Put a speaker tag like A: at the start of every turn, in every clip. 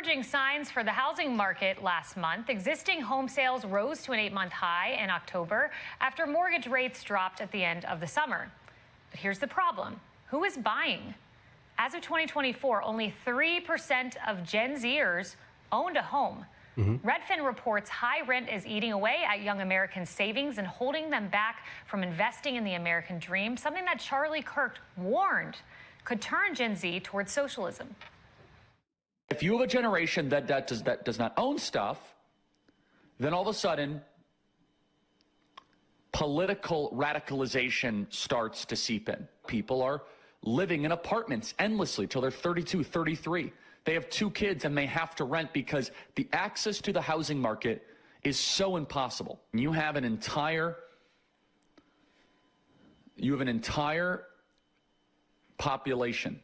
A: encouraging signs for the housing market last month. Existing home sales rose to an 8-month high in October after mortgage rates dropped at the end of the summer. But here's the problem. Who is buying? As of 2024, only 3% of Gen Zers owned a home. Redfin reports high rent is eating away at young Americans' savings and holding them back from investing in the American dream, something that Charlie Kirk warned could turn Gen Z towards socialism.
B: If you have a generation that does not own stuff, then all of a sudden, political radicalization starts to seep in. People are living in apartments endlessly till they're 32, 33. They have 2 kids and they have to rent because the access to the housing market is so impossible. You have an entire population,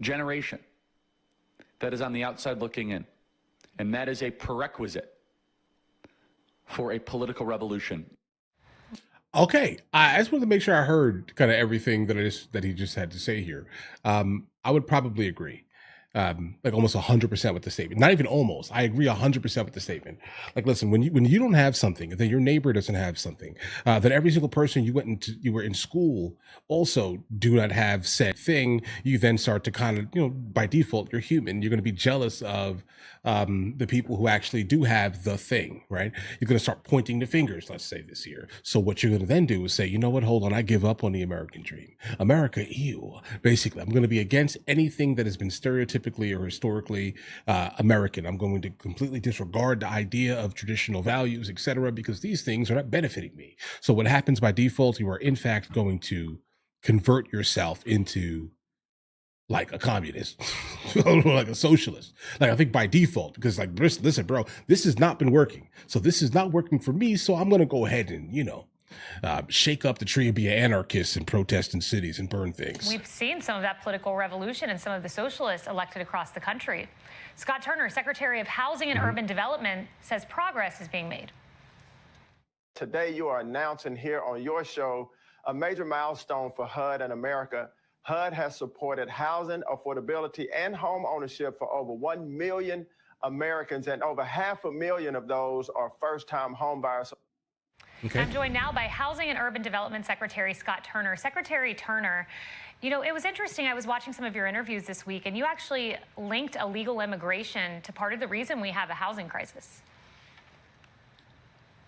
B: generation, that is on the outside looking in. And that is a prerequisite for a political revolution.
C: Okay, I just wanted to make sure I heard kind of everything that he just had to say here. I would probably agree. Like almost 100% with the statement. Not even almost. I agree 100% with the statement. Like, listen, when you don't have something, then your neighbor doesn't have something, that every single person you were in school also do not have said thing. You then start to kind of, by default, you're human. You're going to be jealous of the people who actually do have the thing, right? You're going to start pointing the fingers, let's say this year. So what you're going to then do is say, you know what? Hold on. I give up on the American dream. America, ew. Basically, I'm going to be against anything that has been stereotypically or historically American. I'm going to completely disregard the idea of traditional values, etc., because these things are not benefiting me. So what happens by default, you are in fact going to convert yourself into like a communist, like a socialist. Like, I think by default, because like, listen, bro, this has not been working. So this is not working for me. So I'm going to go ahead and, shake up the tree and be an anarchist and protest in cities and burn things.
A: We've seen some of that political revolution in some of the socialists elected across the country. Scott Turner, Secretary of Housing and Urban Development, says progress is being made.
D: Today, you are announcing here on your show a major milestone for HUD and America. HUD has supported housing, affordability, and home ownership for over 1 million Americans, and over 500,000 of those are first-time home buyers.
A: Okay. I'm joined now by Housing and Urban Development Secretary Scott Turner. Secretary Turner, it was interesting. I was watching some of your interviews this week, and you actually linked illegal immigration to part of the reason we have a housing crisis.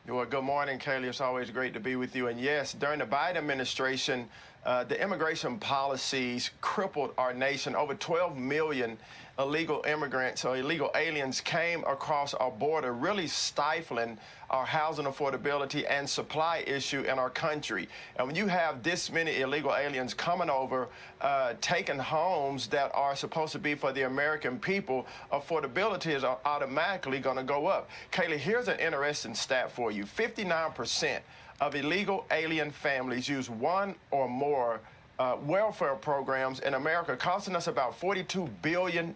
D: Well, good morning, Kaylee. It's always great to be with you. And yes, during the Biden administration, the immigration policies crippled our nation. Over 12 million illegal immigrants or illegal aliens came across our border, really stifling our housing affordability and supply issue in our country. And when you have this many illegal aliens coming over, taking homes that are supposed to be for the American people, affordability is automatically going to go up. Kaylee, here's an interesting stat for you. 59% of illegal alien families use one or more welfare programs in America, costing us about $42 billion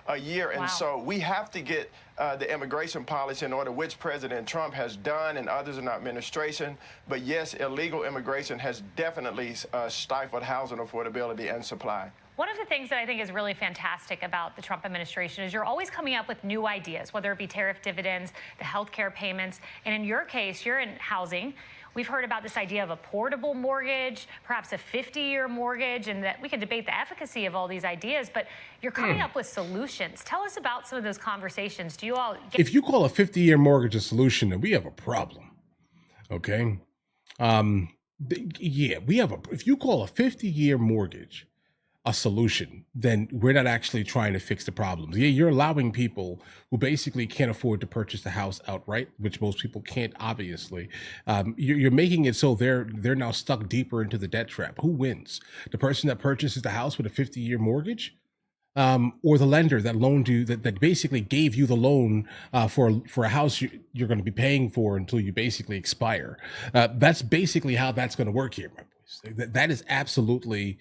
D: a year. And so we have to get the immigration policy in order, which President Trump has done and others in our administration. But yes, illegal immigration has definitely stifled housing affordability and supply.
A: One of the things that I think is really fantastic about the Trump administration is you're always coming up with new ideas, whether it be tariff dividends, the health care payments. And in your case, you're in housing. We've heard about this idea of a portable mortgage, perhaps a 50-year mortgage, and that we can debate the efficacy of all these ideas, but you're coming up with solutions. Tell us about some of those conversations. Do you all get—
C: If you call a 50-year mortgage a solution, then we have a problem, okay? Yeah, if you call a 50-year mortgage a solution, then we're not actually trying to fix the problems. Yeah, you're allowing people who basically can't afford to purchase the house outright, which most people can't, obviously. You're making it so they're now stuck deeper into the debt trap. Who wins? The person that purchases the house with a 50-year mortgage, or the lender that loaned you, that basically gave you the loan for a house you're going to be paying for until you basically expire. That's basically how that's going to work here, my boys. That is absolutely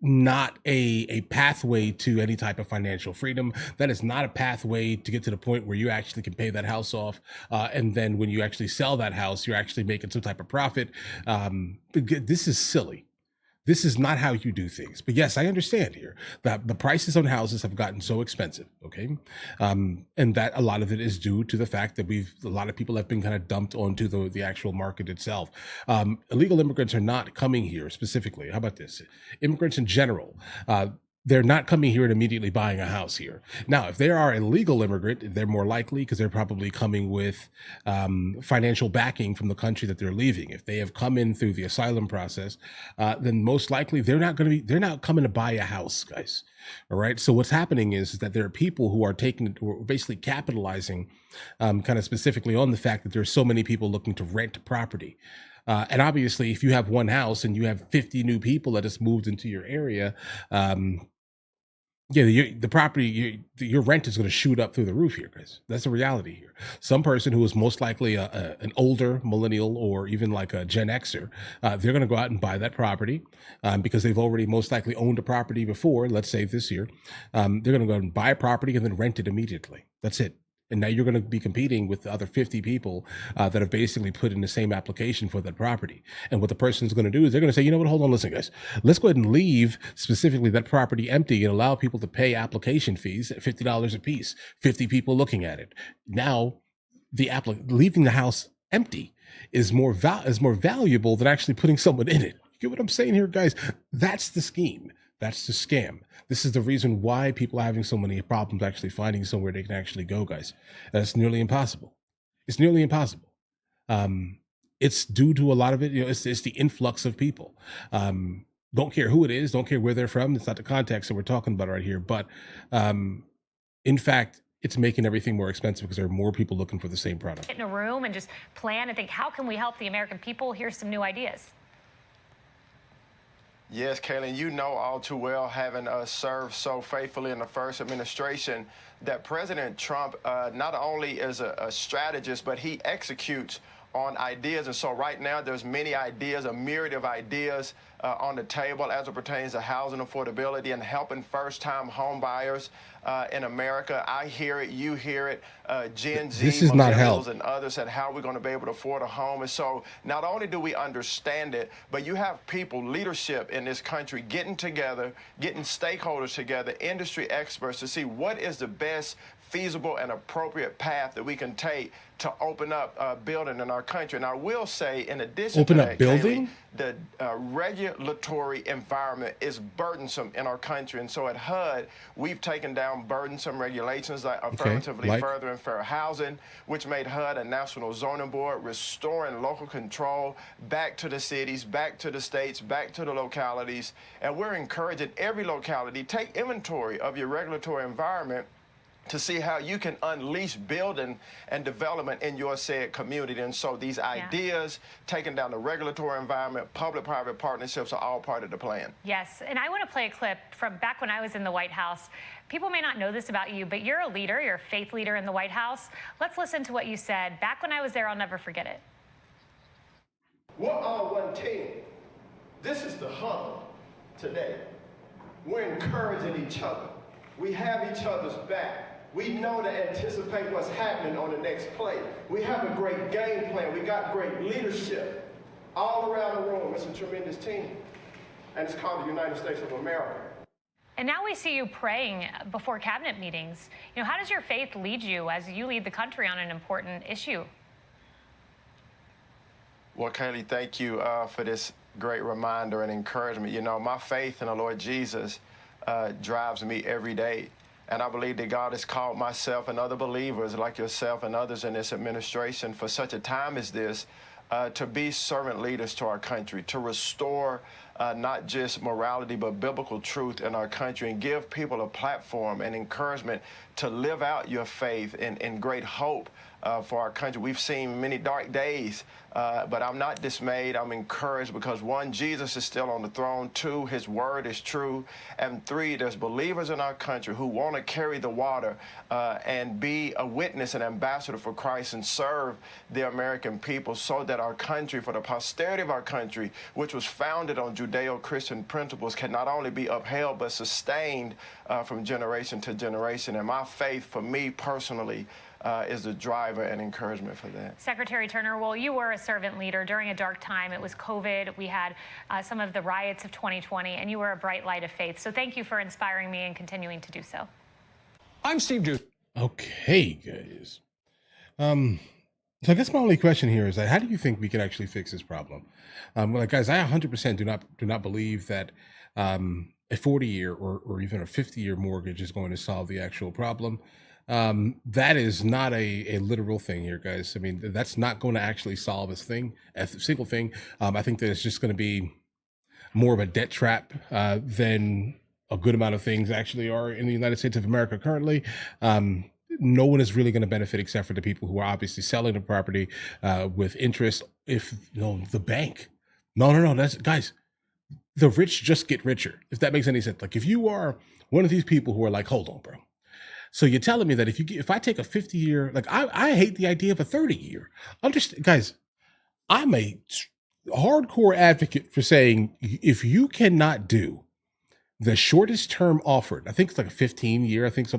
C: not a pathway to any type of financial freedom. That is not a pathway to get to the point where you actually can pay that house off. And then when you actually sell that house, you're actually making some type of profit. This is silly. This is not how you do things. But yes, I understand here that the prices on houses have gotten so expensive. Okay. And that a lot of it is due to the fact that a lot of people have been kind of dumped onto the actual market itself. Illegal immigrants are not coming here specifically. How about this? Immigrants in general, they're not coming here and immediately buying a house here. Now, if they are a legal immigrant, they're more likely because they're probably coming with financial backing from the country that they're leaving. If they have come in through the asylum process, then most likely they're not coming to buy a house, guys. All right. So what's happening is that there are people who are basically capitalizing kind of specifically on the fact that there's so many people looking to rent property. And obviously, if you have one house and you have 50 new people that just moved into your area, the property, your rent is going to shoot up through the roof here, guys. That's the reality here. Some person who is most likely an older millennial or even like a Gen Xer, they're going to go out and buy that property because they've already most likely owned a property before, let's say this year. They're going to go out and buy a property and then rent it immediately. That's it. And now you're going to be competing with the other 50 people that have basically put in the same application for that property. And what the person's going to do is they're going to say, you know what, hold on, listen, guys, let's go ahead and leave specifically that property empty and allow people to pay application fees at $50 a piece, 50 people looking at it. Now, leaving the house empty is more valuable than actually putting someone in it. You get what I'm saying here, guys? That's the scheme. That's the scam. This is the reason why people are having so many problems actually finding somewhere they can actually go, guys. That's nearly impossible. It's nearly impossible. It's due to a lot of it. It's the influx of people. Don't care who it is. Don't care where they're from. It's not the context that we're talking about right here. But in fact, it's making everything more expensive because there are more people looking for the same product.
A: Get in a room and just plan and think, how can we help the American people? Here's some new ideas.
D: Yes, Kaylin, you know all too well, having served so faithfully in the first administration, that President Trump not only is a strategist, but he executes on ideas. And so right now there's many ideas, a myriad of ideas on the table as it pertains to housing affordability and helping first-time home buyers in America. I hear it, you hear it, Gen Z,
C: this is not help,
D: and others, and how we're going to be able to afford a home. And so not only do we understand it, but you have people, leadership in this country getting together, getting stakeholders together, industry experts to see what is the best feasible and appropriate path that we can take to open up building in our country. And I will say, in addition to that,
C: building?
D: Kaylee, the regulatory environment is burdensome in our country. And so at HUD, we've taken down burdensome regulations like affirmatively furthering fair housing, which made HUD a national zoning board, restoring local control back to the cities, back to the states, back to the localities. And we're encouraging every locality, take inventory of your regulatory environment to see how you can unleash building and development in your said community. And so these ideas, taking down the regulatory environment, public-private partnerships are all part of the plan.
A: Yes, and I want to play a clip from back when I was in the White House. People may not know this about you, but you're a leader, you're a faith leader in the White House. Let's listen to what you said. Back when I was there, I'll never forget it.
D: We're all one team. This is the hub today. We're encouraging each other. We have each other's back. We know to anticipate what's happening on the next play. We have a great game plan. We got great leadership all around the room. It's a tremendous team. And it's called the United States of America.
A: And now we see you praying before cabinet meetings. How does your faith lead you as you lead the country on an important issue?
D: Well, Kaylee, thank you for this great reminder and encouragement. My faith in the Lord Jesus drives me every day. And I believe that God has called myself and other believers like yourself and others in this administration for such a time as this to be servant leaders to our country, to restore not just morality but biblical truth in our country, and give people a platform and encouragement to live out your faith in great hope for our country. We've seen many dark days, but I'm not dismayed. I'm encouraged because, one, Jesus is still on the throne. Two, his word is true. And three, there's believers in our country who want to carry the water and be a witness and ambassador for Christ and serve the American people so that our country, for the posterity of our country, which was founded on Judeo-Christian principles can not only be upheld but sustained from generation to generation. And my faith, for me personally, is the driver and encouragement for that.
A: Secretary Turner, well, you were a servant leader during a dark time. It was COVID. We had some of the riots of 2020, and you were a bright light of faith. So thank you for inspiring me and continuing to do so.
E: I'm Steve Duke.
C: Okay, guys. So I guess my only question here is that how do you think we can actually fix this problem? Like, guys, I 100% do not believe that a 40-year or even a 50-year mortgage is going to solve the actual problem. That is not a literal thing here, guys. I mean, that's not going to actually solve a single thing. I think that it's just going to be more of a debt trap than a good amount of things actually are in the United States of America currently. No one is really going to benefit except for the people who are obviously selling the property with interest. If the bank, no, that's, guys, the rich just get richer, if that makes any sense. Like, if you are one of these people who are like, hold on, bro. So you're telling me that if I take a 50-year, like, I hate the idea of a 30-year. Understand, guys, I'm a hardcore advocate for saying if you cannot do the shortest term offered, I think it's like a 15-year, I think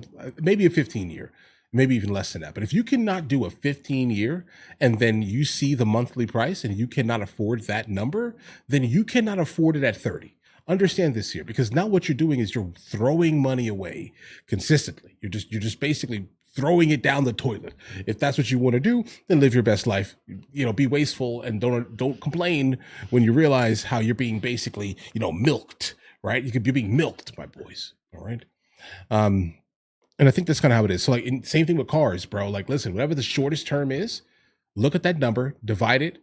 C: maybe a 15-year, maybe even less than that. But if you cannot do a 15-year and then you see the monthly price and you cannot afford that number, then you cannot afford it at 30. Understand this here, because now what you're doing is you're throwing money away consistently. You're just basically throwing it down the toilet. If that's what you want to do, then live your best life. Be wasteful and don't complain when you realize how you're being basically, milked. Right? You could be being milked, my boys. All right. And I think that's kind of how it is. So, like, same thing with cars, bro. Like, listen, whatever the shortest term is, look at that number, divide it,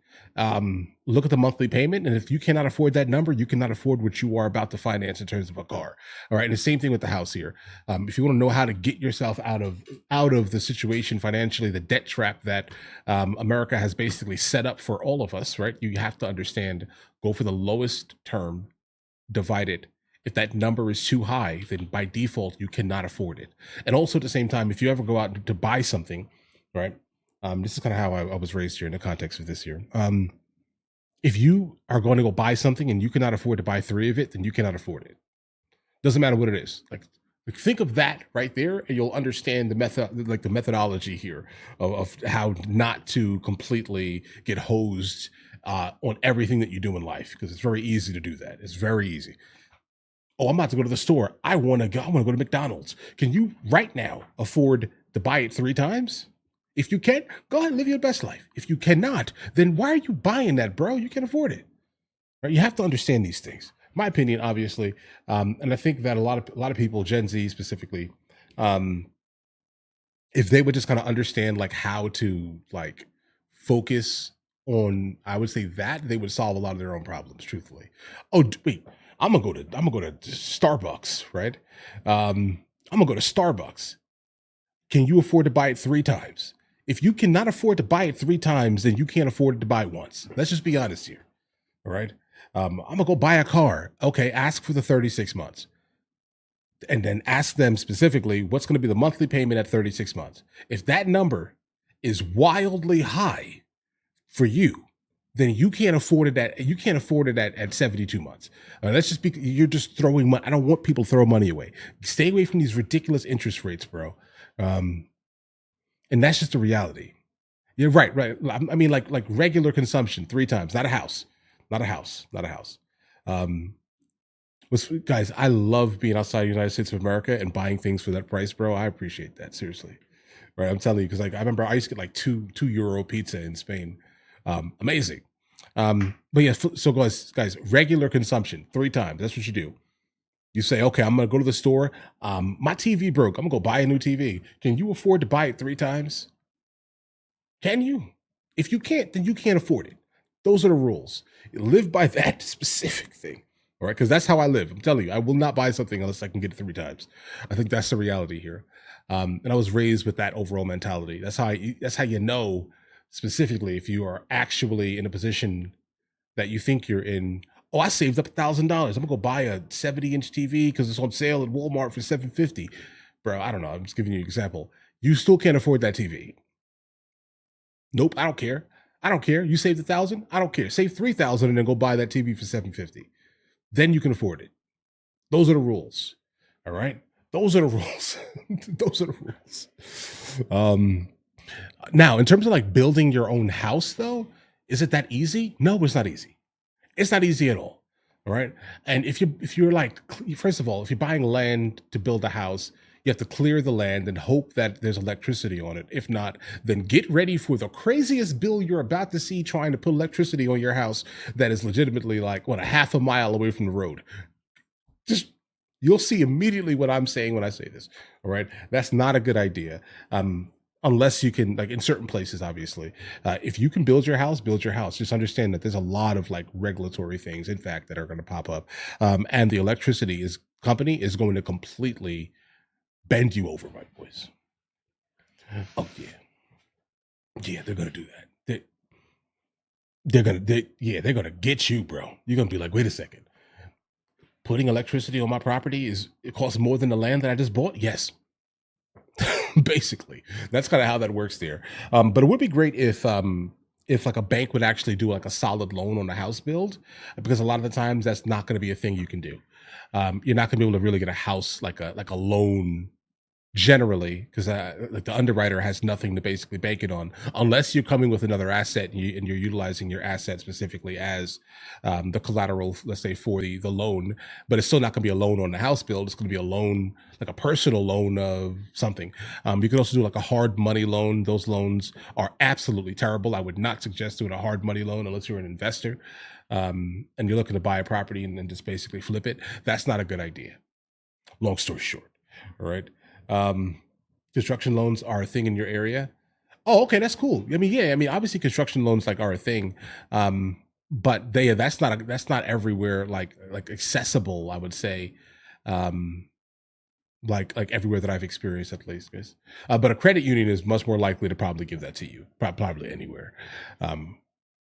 C: look at the monthly payment. And if you cannot afford that number, you cannot afford what you are about to finance in terms of a car. All right. And the same thing with the house here. If you want to know how to get yourself out of the situation financially, the debt trap that America has basically set up for all of us, right? You have to understand, go for the lowest term, divide it. If that number is too high, then by default, you cannot afford it. And also at the same time, if you ever go out to buy something, right? This is kind of how I was raised here in the context of this here. If you are going to go buy something and you cannot afford to buy 3 of it, then you cannot afford it. Doesn't matter what it is. Like think of that right there, and you'll understand the methodology here of how not to completely get hosed on everything that you do in life, because it's very easy to do that. It's very easy. Oh, I'm about to go to the store. I want to go to McDonald's. Can you right now afford to buy it 3 times? If you can, go ahead and live your best life. If you cannot, then why are you buying that, bro? You can afford it. Right? You have to understand these things. My opinion, obviously, and I think that a lot of people, Gen Z specifically, if they would just kind of understand like how to like focus on, I would say that they would solve a lot of their own problems. Truthfully. Oh wait. I'm gonna go to Starbucks, right? I'm gonna go to Starbucks. Can you afford to buy it 3 times? If you cannot afford to buy it 3 times, then you can't afford to buy it once. Let's just be honest here. All right. I'm gonna go buy a car. Okay, ask for the 36 months. And then ask them specifically what's going to be the monthly payment at 36 months. If that number is wildly high for you, then you can't afford it at 72 months. You're just throwing money. I don't want people to throw money away. Stay away from these ridiculous interest rates, bro. And that's just the reality. You're right. I mean, like regular consumption 3 times, not a house. Guys, I love being outside the United States of America and buying things for that price, bro. I appreciate that, seriously. Right, I'm telling you, because like I remember I used to get like €2 pizza in Spain. Amazing. But yeah, so guys, regular consumption 3 times. That's what you do. You say, okay, I'm gonna go to the store. My TV broke. I'm gonna go buy a new TV. Can you afford to buy it 3 times? Can you? If you can't, then you can't afford it. Those are the rules. Live by that specific thing. All right, because that's how I live. I'm telling you, I will not buy something unless I can get it 3 times. I think that's the reality here. And I was raised with that overall mentality. That's how you know specifically if you are actually in a position that you think you're in. Oh, I saved up $1,000. I'm gonna go buy a 70-inch TV because it's on sale at Walmart for $750. Bro, I don't know. I'm just giving you an example. You still can't afford that TV. Nope, I don't care. You saved $1,000. I don't care. Save $3,000 and then go buy that TV for $750. then you can afford it. Those are the rules. All right. Those are the rules. Those are the rules. Now, in terms of like building your own house, though, is it that easy? No, it's not easy. It's not easy at all. All right. And if you're like, first of all, if you're buying land to build a house, you have to clear the land and hope that there's electricity on it. If not, then get ready for the craziest bill you're about to see trying to put electricity on your house that is legitimately like, what, a half a mile away from the road. Just, you'll see immediately what I'm saying when I say this. All right. That's not a good idea. Unless you can, like in certain places, obviously, if you can build your house, build your house. Just understand that there's a lot of like regulatory things, in fact, that are going to pop up. And the electricity company is going to completely bend you over, my boys. Oh yeah. Yeah, they're going to do that. They're going to get you, bro. You're going to be like, wait a second. Putting electricity on my property it costs more than the land that I just bought? Yes. Basically, that's kind of how that works there. But it would be great if like a bank would actually do like a solid loan on a house build, because a lot of the times that's not going to be a thing you can do. You're not going to be able to really get a house like a loan generally, because like the underwriter has nothing to basically bank it on, unless you're coming with another asset and you're utilizing your asset specifically as the collateral, let's say, for the loan. But it's still not going to be a loan on the house build. It's going to be a loan, like a personal loan of something. You can also do like a hard money loan. Those loans are absolutely terrible. I would not suggest doing a hard money loan unless you're an investor and you're looking to buy a property and then just basically flip it. That's not a good idea. Long story short. All right. Construction loans are a thing in your area. Oh, okay, that's cool. I mean, obviously construction loans like are a thing. But that's not everywhere like accessible, I would say. Like everywhere that I've experienced, at least, guys. But a credit union is much more likely to probably give that to you. Probably anywhere.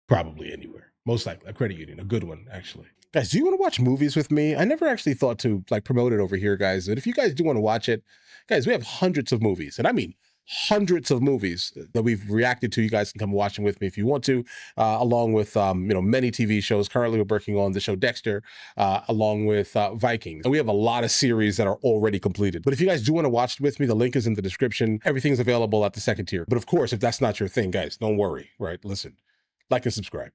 C: Probably anywhere. Most likely a credit union, a good one, actually. Guys, do you want to watch movies with me? I never actually thought to like promote it over here, guys. But if you guys do want to watch it, guys, we have hundreds of movies, and I mean hundreds of movies that we've reacted to. You guys can come watch them with me if you want to, along with many TV shows. Currently, we're working on the show Dexter, along with Vikings, and we have a lot of series that are already completed. But if you guys do want to watch it with me, the link is in the description. Everything's available at the second tier. But of course, if that's not your thing, guys, don't worry. Right? Listen, like and subscribe.